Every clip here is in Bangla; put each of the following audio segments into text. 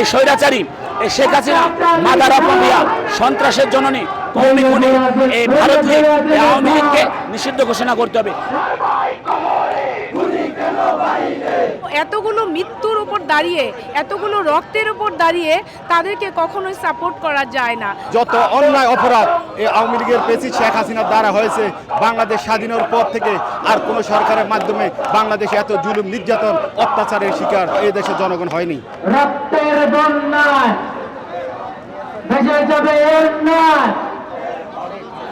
এই স্বৈরাচারী এই Sheikh Hasina mother of India সন্ত্রাসের জননী কৌমি খুনি এই ভারতীয় আওয়ামী লীগকে নিষিদ্ধ ঘোষণা করতে হবে। এতগুলো মৃত্যুর উপর দাঁড়িয়ে, এতগুলো রক্তের উপর দাঁড়িয়ে তাদেরকে কখনোই সাপোর্ট করা যায় না। যত অন্যায় অপরাধ এই আওয়ামী লীগের প্রেসিড শেখ হাসিনার দ্বারা হয়েছে, বাংলাদেশ স্বাধীনের পর থেকে আর কোনো সরকারের মাধ্যমে বাংলাদেশে এত জুলুম নির্যাতন অত্যাচারের শিকার এই দেশের জনগণ হয়নি। রক্তের বন্যায় ভেসে যাবে অন্যায়।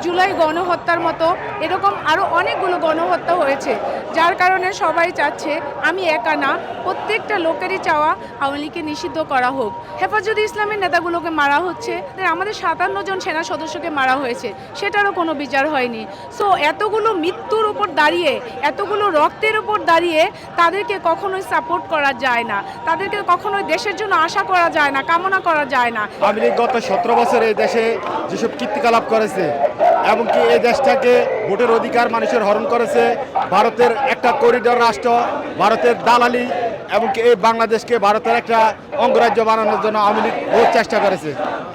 জুলাই গণহত্যার মতো এরকম আরও অনেকগুলো গণহত্যা হয়েছে, যার কারণে সবাই চাচ্ছে, আমি একা না, প্রত্যেকটা লোকেরই চাওয়া আওয়ামী লীগকে নিষিদ্ধ করা হোক। হেফাজতে ইসলামের নেতাগুলোকে মারা হচ্ছে, আমাদের 57 জন সেনা সদস্যকে মারা হয়েছে, সেটারও কোনো বিচার হয়নি। সো এতগুলো মৃত্যুর উপর দাঁড়িয়ে, এতগুলো রক্তের উপর দাঁড়িয়ে তাদেরকে কখনোই সাপোর্ট করা যায় না, তাদেরকে কখনোই দেশের জন্য আশা করা যায় না, কামনা করা যায় না। আওয়ামী লীগ গত 17 বছর এই দেশে যেসব কীর্তিকলাপ করেছে, এমনকি এই দেশটাকে ভোটের অধিকার মানুষের হরণ করেছে, ভারতের একটা করিডোর রাষ্ট্র, ভারতের দালালি, এমনকি এই বাংলাদেশকে ভারতের একটা অঙ্গরাজ্য বানানোর জন্য আওয়ামী লীগ বহু চেষ্টা করেছে।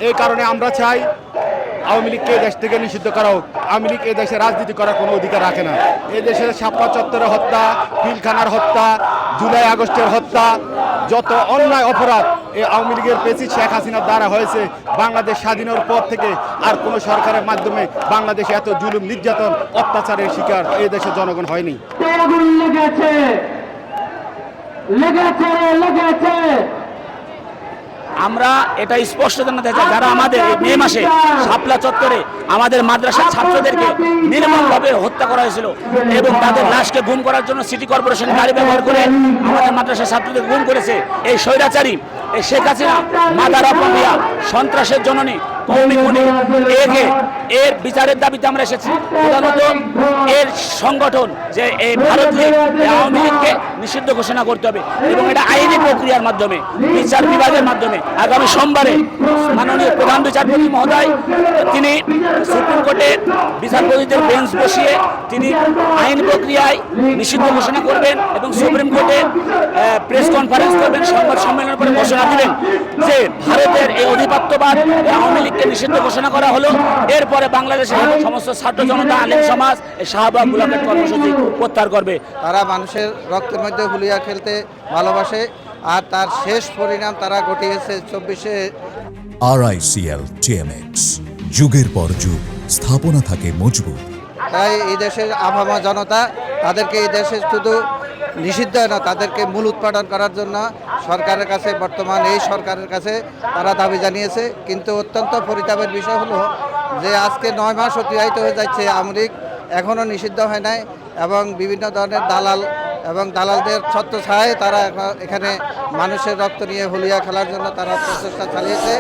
এই কারণে আমরা চাই আওয়ামী লীগকে এই দেশ থেকে নিষিদ্ধ করা হোক। আওয়ামী লীগ এই দেশে রাজনীতি করার কোনো অধিকার রাখে না। এই দেশের শাপলা চত্বরের হত্যা, পিলখানার হত্যা, জুলাই আগস্টের হত্যা, যত অন্যায় অপরাধ এই আওয়ামী লীগের প্রেসিড শেখ হাসিনার দ্বারা হয়েছে, বাংলাদেশ স্বাধীনের পর থেকে আর কোনো সরকারের মাধ্যমে বাংলাদেশে এত জুলুম নির্যাতন অত্যাচারের শিকার এই দেশের জনগণ হয়নি। লেগেছে লেগেছে লেগেছে। আমরা এটা স্পষ্ট জানাতে চাই, যারা আমাদের এই মে মাসে শাপলা চত্বরে আমাদের মাদ্রাসার ছাত্রদেরকে নির্মমভাবে হত্যা করা হয়েছিল এবং তাদের লাশকে গুম করার জন্য সিটি কর্পোরেশন গাড়ি ব্যবহার করে আমাদের মাদ্রাসার ছাত্রদের গুম করেছে এই স্বৈরাচারী এই Sheikh Hasina mother of India সন্ত্রাসের জননী কৌমি খুনি, এর বিচারের দাবিতে আমরা এসেছি। প্রধানত এর সংগঠন যে এই ভারতীয় আওয়ামী লীগকে নিষিদ্ধ ঘোষণা করতে হবে এবং এটা আইনি প্রক্রিয়ার মাধ্যমে, বিচার বিভাগের মাধ্যমে। আগামী সোমবারে মাননীয় প্রধান বিচারপতি মহোদয় তিনি সুপ্রিম কোর্টের বিচারপতিদের বেঞ্চ বসিয়ে তিনি আইন প্রক্রিয়ায় নিষিদ্ধ ঘোষণা করবেন এবং সুপ্রিম কোর্টে প্রেস কনফারেন্স করবেন, সংবাদ সম্মেলনের পরে ঘোষণা দিবেন যে ভারতের এই অধিপত্যবাদ আওয়ামী লীগকে নিষিদ্ধ ঘোষণা করা হলো। এরপরে বাংলাদেশের সমস্ত ছাত্র জনতা, আলেম সমাজ এই শাহবাগ ব্লকের কর্মসূচি প্রত্যাহার করবে। তারা মানুষের রক্তের মধ্যে হুলিয়া খেলতে ভালোবাসে, আর তার শেষ পরিণাম তারা ঘটিয়েছে 24-এ। RICL TMX, যুগের পর যুগ স্থাপনা থাকে মজবুত। তাই এই দেশের আভামা জনতা তাদেরকে এই দেশে শুধু নিষিদ্ধ না, তাদেরকে মূল উৎপাদন করার জন্য সরকারের কাছে, বর্তমান এই সরকারের কাছে তারা দাবি জানিয়েছে। কিন্তু অত্যন্ত পরিতাপের বিষয় হলো যে আজকে 9 মাস অতিবাহিত হয়ে যাচ্ছে, আওয়ামী লীগ এখনও নিষিদ্ধ হয় নাই এবং বিভিন্ন ধরনের দালাল এবং দালালদের ছত্রছায়ায় তারা এখানে মানুষের রক্ত নিয়ে হুলিয়া খেলার জন্য তারা প্রচেষ্টা চালিয়েছে।